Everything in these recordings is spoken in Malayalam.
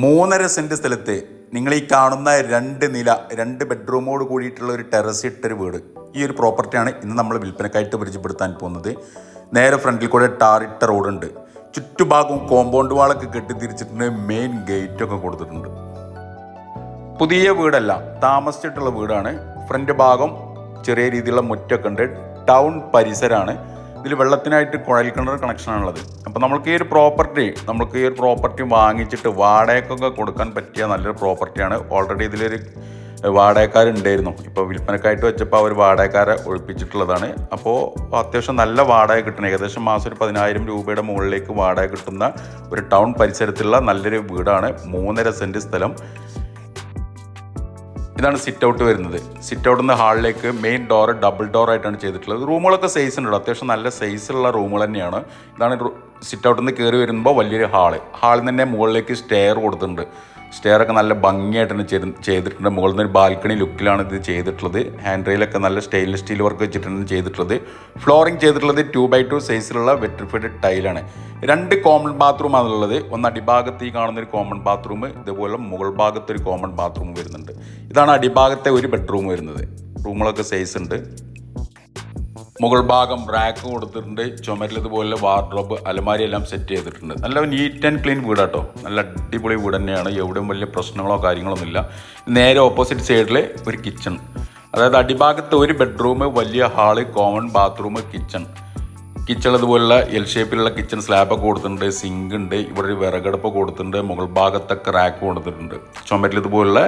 5.5 സെൻറ്റ് സ്ഥലത്ത് നിങ്ങൾ ഈ കാണുന്ന 2 നില 2 ബെഡ്റൂമോട് കൂടിയിട്ടുള്ള ഒരു ടെറസ് ഇട്ടൊരു വീട്. ഈ ഒരു പ്രോപ്പർട്ടിയാണ് ഇന്ന് നമ്മൾ വിൽപ്പനക്കായിട്ട് പരിചയപ്പെടുത്താൻ പോകുന്നത്. നേരെ ഫ്രണ്ടിൽ കൂടെ ടാറിട്ട റോഡുണ്ട്. ചുറ്റുഭാഗവും കോമ്പൗണ്ട് വാളൊക്കെ കെട്ടിത്തിരിച്ചിട്ടുണ്ട്. മെയിൻ ഗേറ്റൊക്കെ കൊടുത്തിട്ടുണ്ട്. പുതിയ വീടല്ല, താമസിച്ചിട്ടുള്ള വീടാണ്. ഫ്രണ്ട് ഭാഗം ചെറിയ രീതിയിലുള്ള മുറ്റൊക്കെ ഉണ്ട്. ടൗൺ പരിസരമാണ്. ഇതിൽ വെള്ളത്തിനായിട്ട് കുഴൽ കിണർ കണക്ഷനാണുള്ളത്. അപ്പോൾ നമുക്ക് ഈ ഒരു പ്രോപ്പർട്ടി വാങ്ങിച്ചിട്ട് വാടകയ്ക്കൊക്കെ കൊടുക്കാൻ പറ്റിയ നല്ലൊരു പ്രോപ്പർട്ടിയാണ്. ഓൾറെഡി ഇതിലൊരു വാടകക്കാരുണ്ടായിരുന്നു. ഇപ്പോൾ വിൽപ്പനക്കായിട്ട് വെച്ചപ്പോൾ അവർ വാടകക്കാരെ ഒഴിപ്പിച്ചിട്ടുള്ളതാണ്. അപ്പോൾ അത്യാവശ്യം നല്ല വാടക കിട്ടണം. ഏകദേശം മാസം ഒരു 10,000 രൂപയുടെ മുകളിലേക്ക് വാടക കിട്ടുന്ന ഒരു ടൗൺ പരിസരത്തുള്ള നല്ലൊരു വീടാണ്. 3.5 സെൻറ്റ് സ്ഥലം. ഇതാണ് സിറ്റ് ഔട്ട് വരുന്നത്. സിറ്റ് ഔട്ടിൽ നിന്ന് ഹാളിലേക്ക് മെയിൻ ഡോർ ഡബിൾ ഡോർ ആയിട്ടാണ് ചെയ്തിട്ടുള്ളത്. റൂമുകളൊക്കെ സൈസ് ഉണ്ട്, അത്യാവശ്യം നല്ല സൈസുള്ള റൂമുകൾ തന്നെയാണ്. ഇതാണ് സിറ്റ് ഔട്ടിൽ നിന്ന് കയറി വരുമ്പോൾ വലിയൊരു ഹാളിൽ നിന്ന് തന്നെ മുകളിലേക്ക് സ്റ്റെയർ കൊടുത്തിട്ടുണ്ട്. സ്റ്റെയറൊക്കെ നല്ല ഭംഗിയായിട്ടാണ് ചെയ്തിട്ടുണ്ട്. മുകളിൽ നിന്ന് ഒരു ബാൽക്കണി ലുക്കിലാണ് ഇത് ചെയ്തിട്ടുള്ളത്. ഹാൻഡ് റെയിലൊക്കെ നല്ല സ്റ്റെയിൻലെസ് സ്റ്റീൽ വർക്ക് വെച്ചിട്ടാണ് ചെയ്തിട്ടുള്ളത്. ഫ്ലോറിംഗ് ചെയ്തിട്ടുള്ളത് 2x2 സൈസിലുള്ള വെട്രിഫൈഡ് ടൈലാണ്. 2 കോമൺ ബാത്റൂമാണ് ഉള്ളത്. ഒന്ന് അടിഭാഗത്ത് ഈ കാണുന്നൊരു കോമൺ ബാത്റൂം, ഇതുപോലെ മുകൾ ഭാഗത്തൊരു കോമൺ ബാത്റൂം വരുന്നുണ്ട്. ഇതാണ് അടിഭാഗത്തെ ഒരു ബെഡ്റൂം വരുന്നത്. റൂമുകളൊക്കെ സൈസ് ഉണ്ട്. മുകൾ ഭാഗം റാക്ക് കൊടുത്തിട്ടുണ്ട്. ചുമരിൽ ഇതുപോലെ വാർഡ്രോബ്, അലമാരി എല്ലാം സെറ്റ് ചെയ്തിട്ടുണ്ട്. നല്ല നീറ്റ് ആൻഡ് ക്ലീൻ വീടാട്ടോ. നല്ല അടിപൊളി വീട് തന്നെയാണ്. എവിടെയും വലിയ പ്രശ്നങ്ങളോ കാര്യങ്ങളൊന്നുമില്ല. നേരെ ഓപ്പോസിറ്റ് സൈഡിൽ ഒരു കിച്ചൺ, അതായത് അടിഭാഗത്ത് ഒരു ബെഡ്റൂം, വലിയ ഹാള്, കോമൺ ബാത്റൂം, കിച്ചൺ ഇതുപോലുള്ള എൽ ഷേപ്പിലുള്ള കിച്ചൺ സ്ലാബൊക്കെ കൊടുത്തിട്ടുണ്ട്. സിങ്ക് ഉണ്ട്. ഇവിടെ ഒരു വിറകടുപ്പ് കൊടുത്തിട്ടുണ്ട്. മുകൾ ഭാഗത്തൊക്കെ റാക്ക് കൊടുത്തിട്ടുണ്ട്. ചുമരിൽ ഇതുപോലുള്ള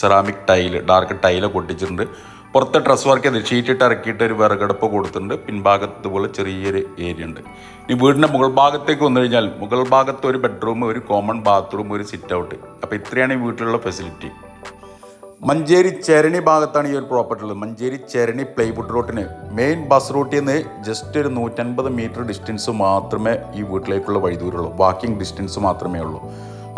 സെറാമിക് ഡാർക്ക് ടൈലൊക്കെ ഒട്ടിച്ചിട്ടുണ്ട്. പുറത്ത് ഡ്രസ് വർക്ക് ചെയ്ത് ഷീറ്റിട്ട് ഇറക്കിയിട്ട് ഒരു വിറകടുപ്പ് കൊടുത്തിട്ടുണ്ട്. പിൻഭാഗത്ത് ഇതുപോലെ ചെറിയൊരു ഏരിയ ഉണ്ട്. ഈ വീടിൻ്റെ മുകൾ ഭാഗത്തേക്ക് വന്നു കഴിഞ്ഞാൽ മുകൾ ഭാഗത്ത് ഒരു ബെഡ്റൂം, ഒരു കോമൺ ബാത്റൂം, ഒരു സിറ്റ് ഔട്ട്. അപ്പോൾ ഇത്രയാണ് ഈ വീട്ടിലുള്ള ഫെസിലിറ്റി. മഞ്ചേരി ചരണി ഭാഗത്താണ് ഈ ഒരു പ്രോപ്പർട്ടി ഉള്ളത്. മഞ്ചേരി ചരണി പ്ലൈവുഡ് റൂട്ടിന് മെയിൻ ബസ് റൂട്ടിൽ നിന്ന് ജസ്റ്റ് ഒരു 150 മീറ്റർ ഡിസ്റ്റൻസ് മാത്രമേ ഈ വീട്ടിലേക്കുള്ള വഴിദൂരമുള്ളൂ. വാക്കിംഗ് ഡിസ്റ്റൻസ് മാത്രമേ ഉള്ളൂ.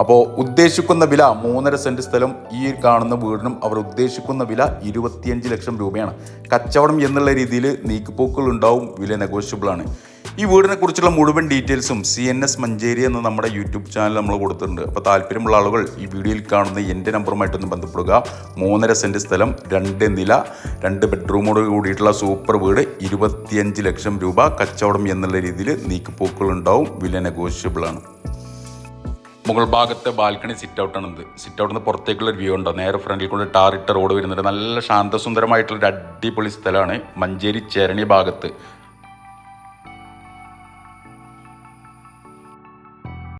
അപ്പോൾ ഉദ്ദേശിക്കുന്ന വില 3.5 സെൻറ്റ് സ്ഥലം ഈ കാണുന്ന വീടിനും അവർ ഉദ്ദേശിക്കുന്ന വില 25 ലക്ഷം രൂപയാണ്. കച്ചവടം എന്നുള്ള രീതിയിൽ നീക്കുപോക്കുകൾ ഉണ്ടാവും. വില നെഗോഷ്യബിളാണ്. ഈ വീടിനെ കുറിച്ചുള്ള മുഴുവൻ ഡീറ്റെയിൽസും CNS മഞ്ചേരി എന്ന നമ്മുടെ യൂട്യൂബ് ചാനൽ നമ്മൾ കൊടുത്തിട്ടുണ്ട്. അപ്പോൾ താല്പര്യമുള്ള ആളുകൾ ഈ വീഡിയോയിൽ കാണുന്ന എൻ്റെ നമ്പറുമായിട്ടൊന്ന് ബന്ധപ്പെടുക. 3.5 സെൻറ്റ് സ്ഥലം, 2 നില 2 ബെഡ്റൂമോട് കൂടിയിട്ടുള്ള സൂപ്പർ വീട്, 25 ലക്ഷം രൂപ. കച്ചവടം എന്നുള്ള രീതിയിൽ നീക്കുപോക്കുകൾ ഉണ്ടാവും. വില നെഗോഷ്യബിളാണ്. മുകൾ ഭാഗത്തെ ബാൽക്കണി സിറ്റ് ഔട്ടാണ് ഇത്. സിറ്റ് ഔട്ടിൽ നിന്ന് പുറത്തേക്കുള്ള ഒരു വ്യൂ ഉണ്ടോ. നേരെ ഫ്രണ്ടിൽ കൊണ്ട് ടാറിട്ട റോഡ് വരുന്നുണ്ട്. നല്ല ശാന്തസുന്ദരമായിട്ടുള്ളൊരു അടിപൊളി സ്ഥലമാണ്. മഞ്ചേരി ചരണി ഭാഗത്ത്